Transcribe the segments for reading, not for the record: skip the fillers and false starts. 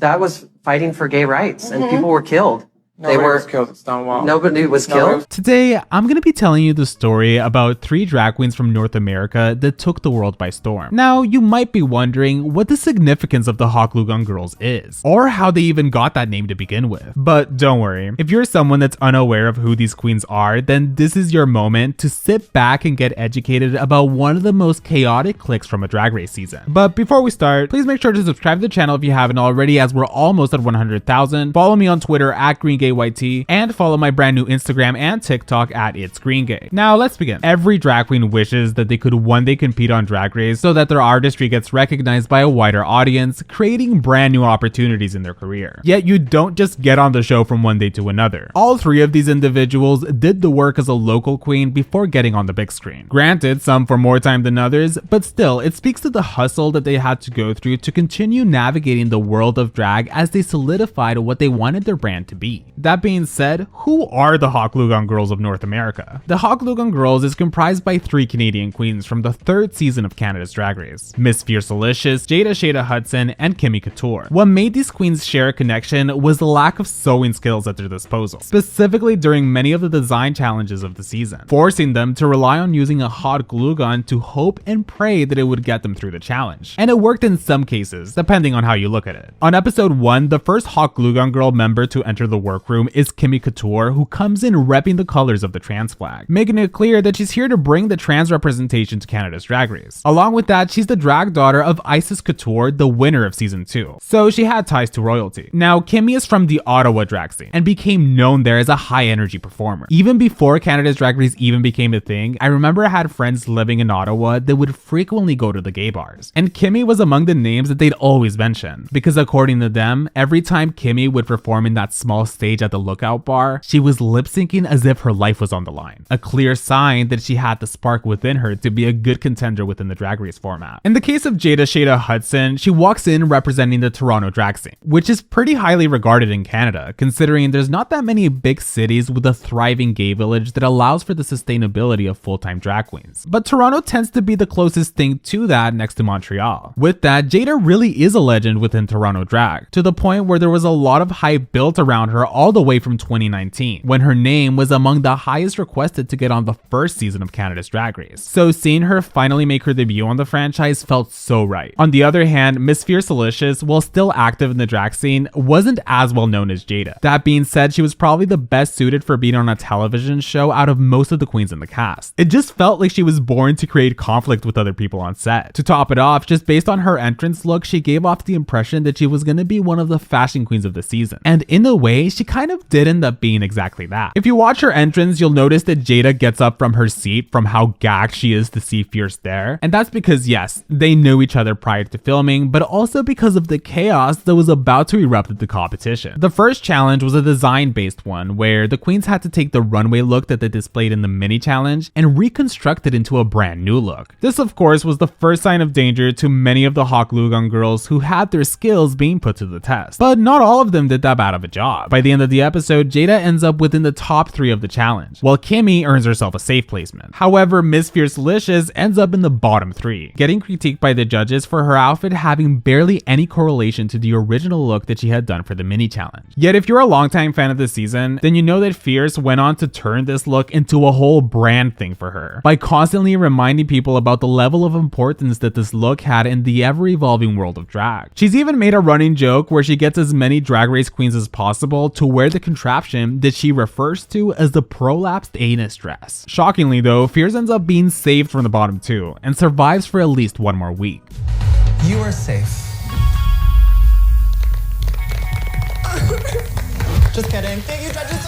that was fighting for gay rights, and people were killed. Nobody was killed at Stonewall. Nobody was killed. Today, I'm going to be telling you the story about 3 drag queens from North America that took the world by storm. Now, you might be wondering what the significance of the Hot Glue Gun Girls is, or how they even got that name to begin with. But don't worry, if you're someone that's unaware of who these queens are, then this is your moment to sit back and get educated about one of the most chaotic cliques from a Drag Race season. But before we start, please make sure to subscribe to the channel if you haven't already, as we're almost at 100,000. Follow me on Twitter at GreenGayYT, and follow my brand new Instagram and TikTok at It's Green Gay. Now let's begin. Every drag queen wishes that they could one day compete on Drag Race so that their artistry gets recognized by a wider audience, creating brand new opportunities in their career. Yet you don't just get on the show from one day to another. All 3 of these individuals did the work as a local queen before getting on the big screen. Granted, some for more time than others, but still, it speaks to the hustle that they had to go through to continue navigating the world of drag as they solidified what they wanted their brand to be. That being said, who are the Hot Glue Gun Girls of North America? The Hot Glue Gun Girls is comprised by 3 Canadian queens from the 3rd season of Canada's Drag Race: Miss Fiercalicious, Jada, Shada, Hudson, and Kimmy Couture. What made these queens share a connection was the lack of sewing skills at their disposal, specifically during many of the design challenges of the season, forcing them to rely on using a hot glue gun to hope and pray that it would get them through the challenge. And it worked in some cases, depending on how you look at it. On episode 1, the first Hot Glue Gun Girl member to enter the workroom is Kimmy Couture, who comes in repping the colors of the trans flag, making it clear that she's here to bring the trans representation to Canada's Drag Race. Along with that, she's the drag daughter of Isis Couture, the winner of season 2, so she had ties to royalty. Now, Kimmy is from the Ottawa drag scene and became known there as a high energy performer. Even before Canada's Drag Race even became a thing, I remember I had friends living in Ottawa that would frequently go to the gay bars, and Kimmy was among the names that they'd always mention, because according to them, every time Kimmy would perform in that small stage at the Lookout bar, she was lip syncing as if her life was on the line. A clear sign that she had the spark within her to be a good contender within the Drag Race format. In the case of Jada Shada Hudson, she walks in representing the Toronto drag scene, which is pretty highly regarded in Canada, considering there's not that many big cities with a thriving gay village that allows for the sustainability of full-time drag queens. But Toronto tends to be the closest thing to that next to Montreal. With that, Jada really is a legend within Toronto drag, to the point where there was a lot of hype built around her all the way from 2019, when her name was among the highest requested to get on the first season of Canada's Drag Race. So seeing her finally make her debut on the franchise felt so right. On the other hand, Miss Fiercalicious, while still active in the drag scene, wasn't as well known as Jada. That being said, she was probably the best suited for being on a television show out of most of the queens in the cast. It just felt like she was born to create conflict with other people on set. To top it off, just based on her entrance look, she gave off the impression that she was going to be one of the fashion queens of the season. And in a way, she kind of did end up being exactly that. If you watch her entrance, you'll notice that Jada gets up from her seat from how gagged she is to see Fierce there. And that's because, yes, they knew each other prior to filming, but also because of the chaos that was about to erupt at the competition. The first challenge was a design-based one, where the queens had to take the runway look that they displayed in the mini challenge and reconstruct it into a brand new look. This, of course, was the first sign of danger to many of the Hot Glue Gun girls who had their skills being put to the test. But not all of them did that bad of a job. By the end of the episode, Jada ends up within the top 3 of the challenge, while Kimmy earns herself a safe placement. However, Miss Fiercalicious ends up in the bottom 3, getting critiqued by the judges for her outfit having barely any correlation to the original look that she had done for the mini challenge. Yet if you're a longtime fan of the season, then you know that Fierce went on to turn this look into a whole brand thing for her, by constantly reminding people about the level of importance that this look had in the ever-evolving world of drag. She's even made a running joke where she gets as many Drag Race queens as possible to wear the contraption that she refers to as the prolapsed anus dress. Shockingly though, Fierce ends up being saved from the bottom 2 and survives for at least 1 more week. You are safe. Just kidding. Thank you, judges.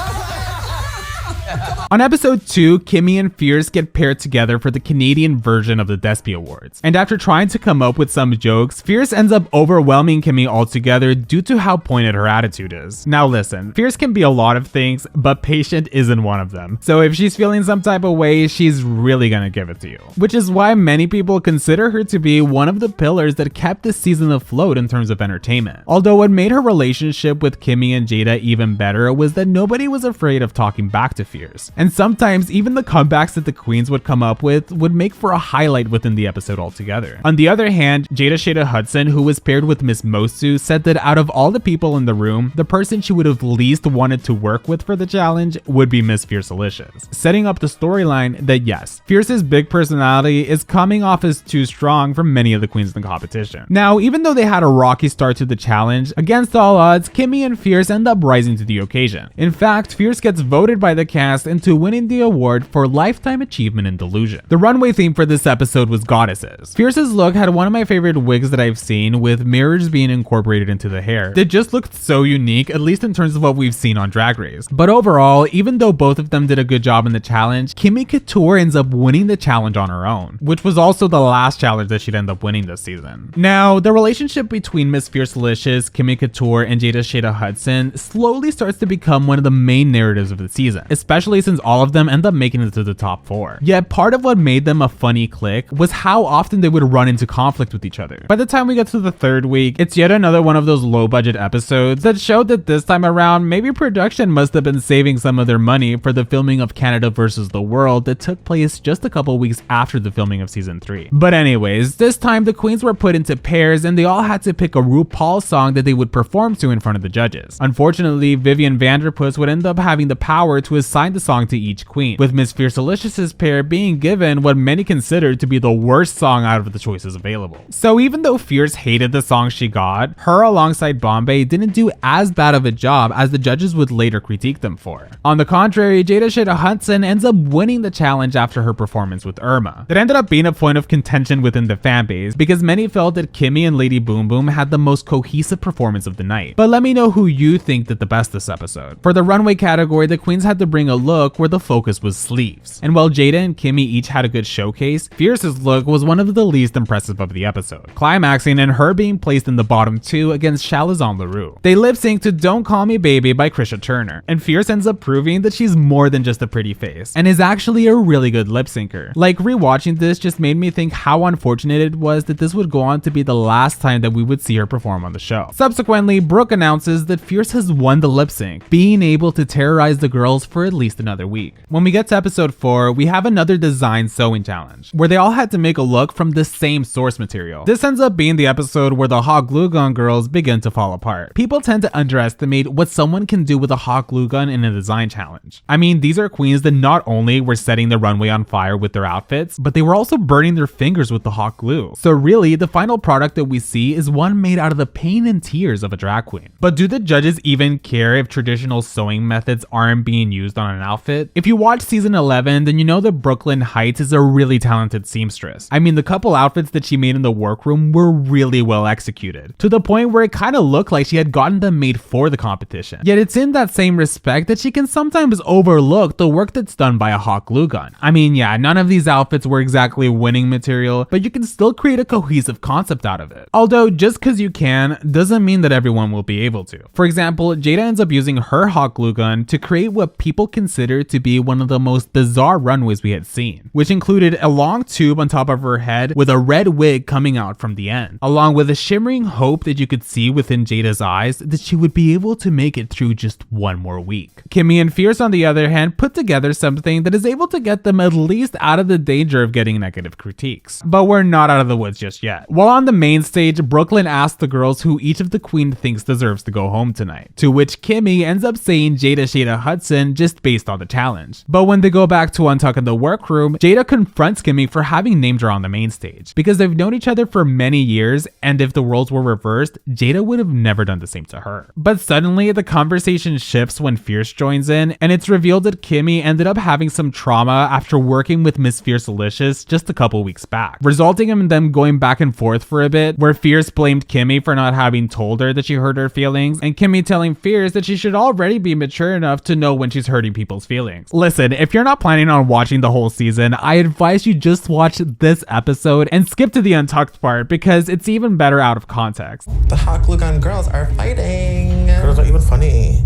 On episode 2, Kimmy and Fierce get paired together for the Canadian version of the Despy Awards. And after trying to come up with some jokes, Fierce ends up overwhelming Kimmy altogether due to how pointed her attitude is. Now listen, Fierce can be a lot of things, but patient isn't one of them. So if she's feeling some type of way, she's really gonna give it to you. Which is why many people consider her to be one of the pillars that kept this season afloat in terms of entertainment. Although what made her relationship with Kimmy and Jada even better was that nobody was afraid of talking back to Fierce. Fierce. And sometimes even the comebacks that the queens would come up with would make for a highlight within the episode altogether. On the other hand, Jada Shada Hudson, who was paired with Miss Mosu, said that out of all the people in the room, the person she would have least wanted to work with for the challenge would be Miss Fiercalicious, setting up the storyline that yes, Fierce's big personality is coming off as too strong for many of the queens in the competition. Now, even though they had a rocky start to the challenge, against all odds, Kimmy and Fierce end up rising to the occasion. In fact, Fierce gets voted by the cast into winning the award for Lifetime Achievement in Delusion. The runway theme for this episode was Goddesses. Fierce's look had one of my favorite wigs that I've seen, with mirrors being incorporated into the hair. It just looked so unique, at least in terms of what we've seen on Drag Race. But overall, even though both of them did a good job in the challenge, Kimmy Couture ends up winning the challenge on her own, which was also the last challenge that she'd end up winning this season. Now, the relationship between Miss Fiercalicious, Kimmy Couture, and Jada Shada Hudson slowly starts to become one of the main narratives of the season, especially since all of them end up making it to the top 4. Yet part of what made them a funny clique was how often they would run into conflict with each other. By the time we get to the 3rd week, it's yet another one of those low budget episodes that showed that this time around, maybe production must have been saving some of their money for the filming of Canada versus the World that took place just a couple weeks after the filming of season 3. But anyways, this time the queens were put into pairs and they all had to pick a RuPaul song that they would perform to in front of the judges. Unfortunately, Vivian Vanderpuss would end up having the power to assign the song to each queen, with Miss Fiercalicious's pair being given what many considered to be the worst song out of the choices available. So even though Fierce hated the song she got, her alongside Bombay didn't do as bad of a job as the judges would later critique them for. On the contrary, Jada Shada Hudson ends up winning the challenge after her performance with Irma. That ended up being a point of contention within the fanbase because many felt that Kimmy and Lady Boom Boom had the most cohesive performance of the night. But let me know who you think did the best this episode. For the runway category, the queens had to bring a look where the focus was sleeves. And while Jada and Kimmy each had a good showcase, Fierce's look was one of the least impressive of the episode, climaxing in her being placed in the bottom 2 against Chalazon LaRue. They lip sync to Don't Call Me Baby by Krisha Turner, and Fierce ends up proving that she's more than just a pretty face, and is actually a really good lip syncer. Like, rewatching this just made me think how unfortunate it was that this would go on to be the last time that we would see her perform on the show. Subsequently, Brooke announces that Fierce has won the lip sync, being able to terrorize the girls for at least another week. When we get to episode 4, we have another design sewing challenge, where they all had to make a look from the same source material. This ends up being the episode where the hot glue gun girls begin to fall apart. People tend to underestimate what someone can do with a hot glue gun in a design challenge. I mean, these are queens that not only were setting the runway on fire with their outfits, but they were also burning their fingers with the hot glue. So really, the final product that we see is one made out of the pain and tears of a drag queen. But do the judges even care if traditional sewing methods aren't being used on an outfit? If you watch season 11, then you know that Brooklyn Heights is a really talented seamstress. I mean, the couple outfits that she made in the workroom were really well executed, to the point where it kind of looked like she had gotten them made for the competition. Yet it's in that same respect that she can sometimes overlook the work that's done by a hot glue gun. I mean, yeah, none of these outfits were exactly winning material, but you can still create a cohesive concept out of it. Although, just because you can, doesn't mean that everyone will be able to. For example, Jada ends up using her hot glue gun to create what people consider to be one of the most bizarre runways we had seen, which included a long tube on top of her head with a red wig coming out from the end, along with a shimmering hope that you could see within Jada's eyes that she would be able to make it through just one more week. Kimmy and Fierce, on the other hand, put together something that is able to get them at least out of the danger of getting negative critiques. But we're not out of the woods just yet. While on the main stage, Brooklyn asks the girls who each of the queen thinks deserves to go home tonight, to which Kimmy ends up saying Jada Shada Hudson just based on the challenge. But when they go back to untuck in the workroom, Jada confronts Kimmy for having named her on the main stage, because they've known each other for many years, and if the roles were reversed, Jada would have never done the same to her. But suddenly, the conversation shifts when Fierce joins in, and it's revealed that Kimmy ended up having some trauma after working with Miss Fiercalicious just a couple weeks back, resulting in them going back and forth for a bit, where Fierce blamed Kimmy for not having told her that she hurt her feelings, and Kimmy telling Fierce that she should already be mature enough to know when she's hurting people's feelings. Listen, if you're not planning on watching the whole season, I advise you just watch this episode and skip to the untucked part, because it's even better out of context. The hot glue gun girls are fighting. Girls are even funny.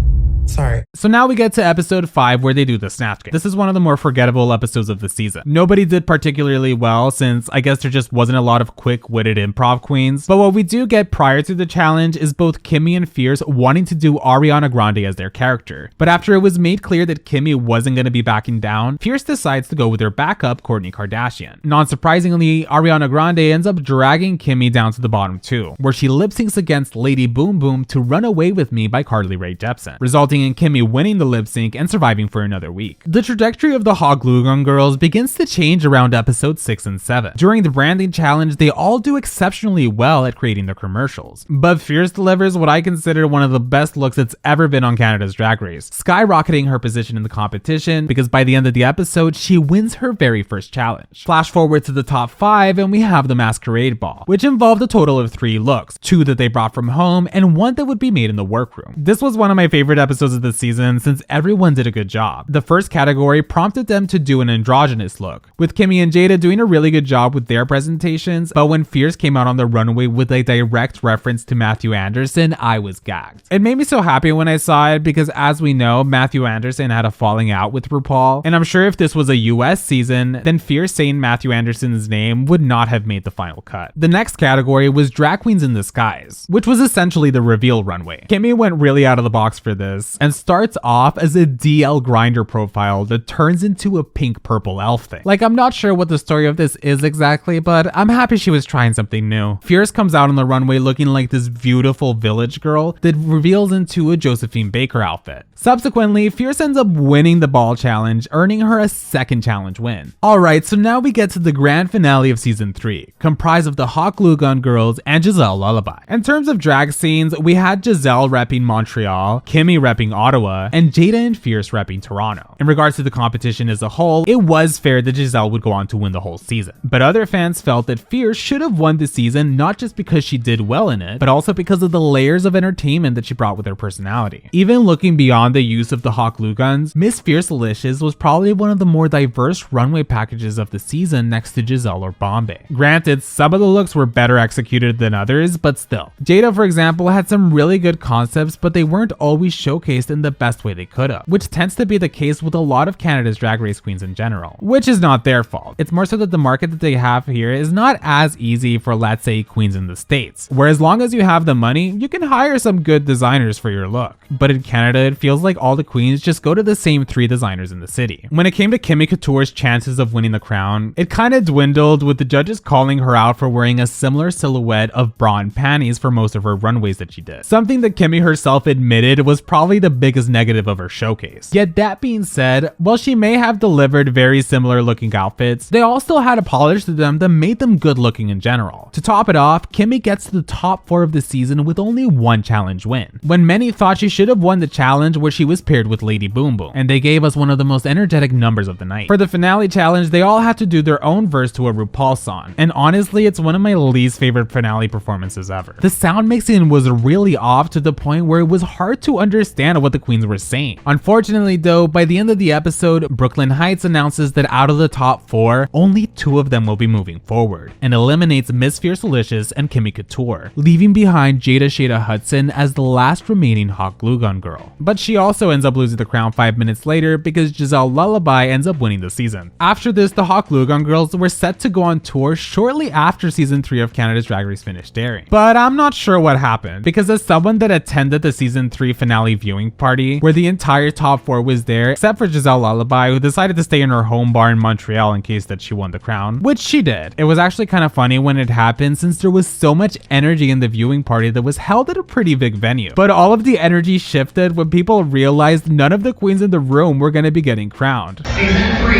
Sorry. So now we get to episode 5 where they do the snatch game. This is one of the more forgettable episodes of the season. Nobody did particularly well since I guess there just wasn't a lot of quick-witted improv queens. But what we do get prior to the challenge is both Kimmy and Fierce wanting to do Ariana Grande as their character. But after it was made clear that Kimmy wasn't going to be backing down, Fierce decides to go with her backup, Kourtney Kardashian. Non-surprisingly, Ariana Grande ends up dragging Kimmy down to the bottom too, where she lip-syncs against Lady Boom Boom to Run Away With Me by Carly Rae Jepsen, resulting in Kimmy winning the lip sync and surviving for another week. The trajectory of the Hot Glue Gun Girls begins to change around episodes 6 and 7. During the branding challenge, they all do exceptionally well at creating their commercials, but Fierce delivers what I consider one of the best looks that's ever been on Canada's Drag Race, skyrocketing her position in the competition because by the end of the episode, she wins her very first challenge. Flash forward to the top 5 and we have the Masquerade Ball, which involved a total of 3 looks, 2 that they brought from home and 1 that would be made in the workroom. This was one of my favorite episodes of the season since everyone did a good job. The first category prompted them to do an androgynous look, with Kimmy and Jada doing a really good job with their presentations, but when Fierce came out on the runway with a direct reference to Matthew Anderson, I was gagged. It made me so happy when I saw it because as we know, Matthew Anderson had a falling out with RuPaul, and I'm sure if this was a US season, then Fierce saying Matthew Anderson's name would not have made the final cut. The next category was Drag Queens in Disguise, which was essentially the reveal runway. Kimmy went really out of the box for this and starts off as a DL grinder profile that turns into a pink purple elf thing. Like, I'm not sure what the story of this is exactly, but I'm happy she was trying something new. Fierce comes out on the runway looking like this beautiful village girl that reveals into a Josephine Baker outfit. Subsequently, Fierce ends up winning the ball challenge, earning her a second challenge win. Alright, so now we get to the grand finale of season 3, comprised of the Hot Glue Gun Girls and Giselle Lullaby. In terms of drag scenes, we had Giselle repping Montreal, Kimmy repping Ottawa, and Jada and Fierce repping Toronto. In regards to the competition as a whole, it was fair that Giselle would go on to win the whole season. But other fans felt that Fierce should have won the season not just because she did well in it, but also because of the layers of entertainment that she brought with her personality. Even looking beyond the use of the hot glue guns, Miss Fiercalicious was probably one of the more diverse runway packages of the season next to Giselle or Bombay. Granted, some of the looks were better executed than others, but still. Jada, for example, had some really good concepts, but they weren't always showcased in the best way they could have, which tends to be the case with a lot of Canada's Drag Race queens in general, which is not their fault. It's more so that the market that they have here is not as easy for, let's say, queens in the States, where as long as you have the money, you can hire some good designers for your look. But in Canada, it feels like all the queens just go to the same 3 designers in the city. When it came to Kimmy Couture's chances of winning the crown, it kind of dwindled, with the judges calling her out for wearing a similar silhouette of bra and panties for most of her runways that she did. Something that Kimmy herself admitted was probably the biggest negative of her showcase. Yet that being said, while she may have delivered very similar looking outfits, they all still had a polish to them that made them good looking in general. To top it off, Kimmy gets to the top 4 of the season with only 1 challenge win, when many thought she should have won the challenge where she was paired with Lady Boom Boom, and they gave us one of the most energetic numbers of the night. For the finale challenge, they all had to do their own verse to a RuPaul song, and honestly, it's one of my least favorite finale performances ever. The sound mixing was really off to the point where it was hard to understand what the queens were saying. Unfortunately though, by the end of the episode, Brooklyn Heights announces that out of the top 4, only 2 of them will be moving forward, and eliminates Miss Fiercalicious and Kimmy Couture, leaving behind Jada Shada Hudson as the last remaining hot glue gun girl. But she also ends up losing the crown 5 minutes later because Giselle Lullaby ends up winning the season. After this, the hot glue gun girls were set to go on tour shortly after season 3 of Canada's Drag Race finished airing. But I'm not sure what happened, because as someone that attended the season 3 finale viewing party, where the entire top 4 was there, except for Giselle Lullaby, who decided to stay in her home bar in Montreal in case that she won the crown, which she did. It was actually kind of funny when it happened since there was so much energy in the viewing party that was held at a pretty big venue. But all of the energy shifted when people realized none of the queens in the room were going to be getting crowned. Season 3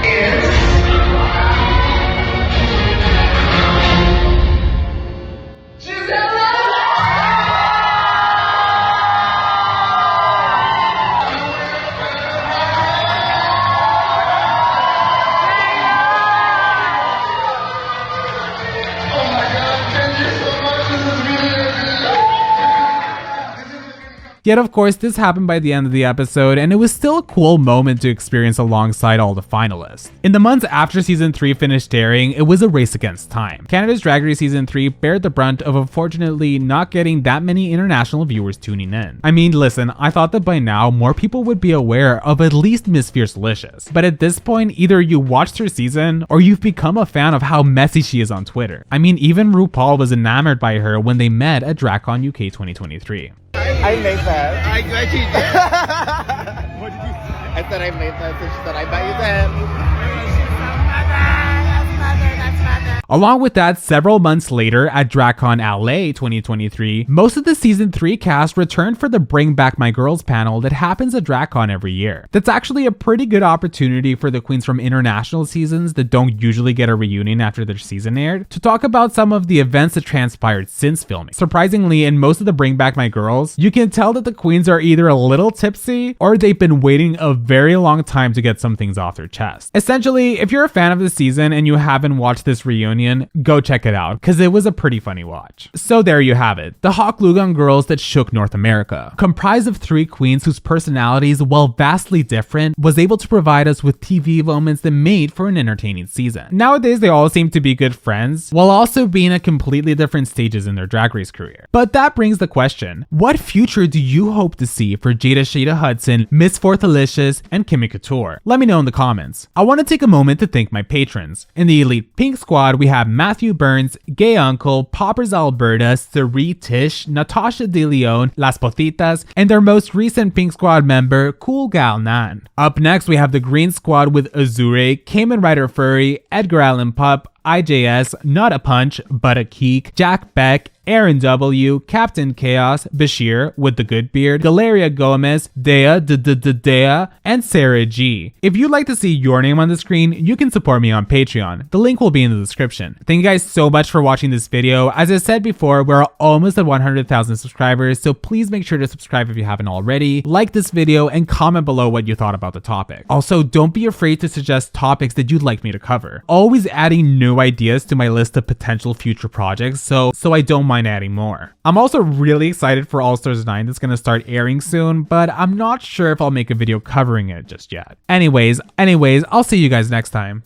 is Yet of course this happened by the end of the episode, and it was still a cool moment to experience alongside all the finalists. In the months after season 3 finished airing, it was a race against time. Canada's Drag Race season 3 bared the brunt of unfortunately not getting that many international viewers tuning in. I mean, listen, I thought that by now more people would be aware of at least Miss Fiercalicious, but at this point either you watched her season or you've become a fan of how messy she is on Twitter. I mean, even RuPaul was enamored by her when they met at DragCon UK 2023. I made that. I glad you did. What did you say? I said I made that, so she said I bet you then. Along with that, several months later at DragCon LA 2023, most of the season 3 cast returned for the Bring Back My Girls panel that happens at DragCon every year. That's actually a pretty good opportunity for the queens from international seasons that don't usually get a reunion after their season aired to talk about some of the events that transpired since filming. Surprisingly, in most of the Bring Back My Girls, you can tell that the queens are either a little tipsy or they've been waiting a very long time to get some things off their chest. Essentially, if you're a fan of the season and you haven't watched this reunion, go check it out because it was a pretty funny watch. So there you have it, the Hot Glue Gun girls that shook North America. Comprised of 3 queens whose personalities, while vastly different, was able to provide us with TV moments that made for an entertaining season. Nowadays they all seem to be good friends while also being at completely different stages in their Drag Race career. But that brings the question, what future do you hope to see for Jada, Shada, Hudson, Miss Fiercalicious, and Kimmy Couture? Let me know in the comments. I want to take a moment to thank my patrons. In the Elite Pink Squad we have Matthew Burns, Gay Uncle, Poppers Alberta, Sari Tish, Natasha De Leon, Las Potitas, and their most recent Pink Squad member, Cool Gal Nan. Up next we have the Green Squad with Azure, Cayman Rider Furry, Edgar Allan Pup, IJS, Not a Punch, But a Keek, Jack Beck, Aaron W, Captain Chaos, Bashir with the good beard, Galeria Gomez, Dea, Dea, and Sarah G. If you'd like to see your name on the screen, you can support me on Patreon. The link will be in the description. Thank you guys so much for watching this video. As I said before, we're almost at 100,000 subscribers, so please make sure to subscribe if you haven't already, like this video, and comment below what you thought about the topic. Also, don't be afraid to suggest topics that you'd like me to cover. Always adding new ideas to my list of potential future projects, so I don't mind adding more. I'm also really excited for All Stars 9 that's gonna start airing soon, but I'm not sure if I'll make a video covering it just yet. Anyways, I'll see you guys next time.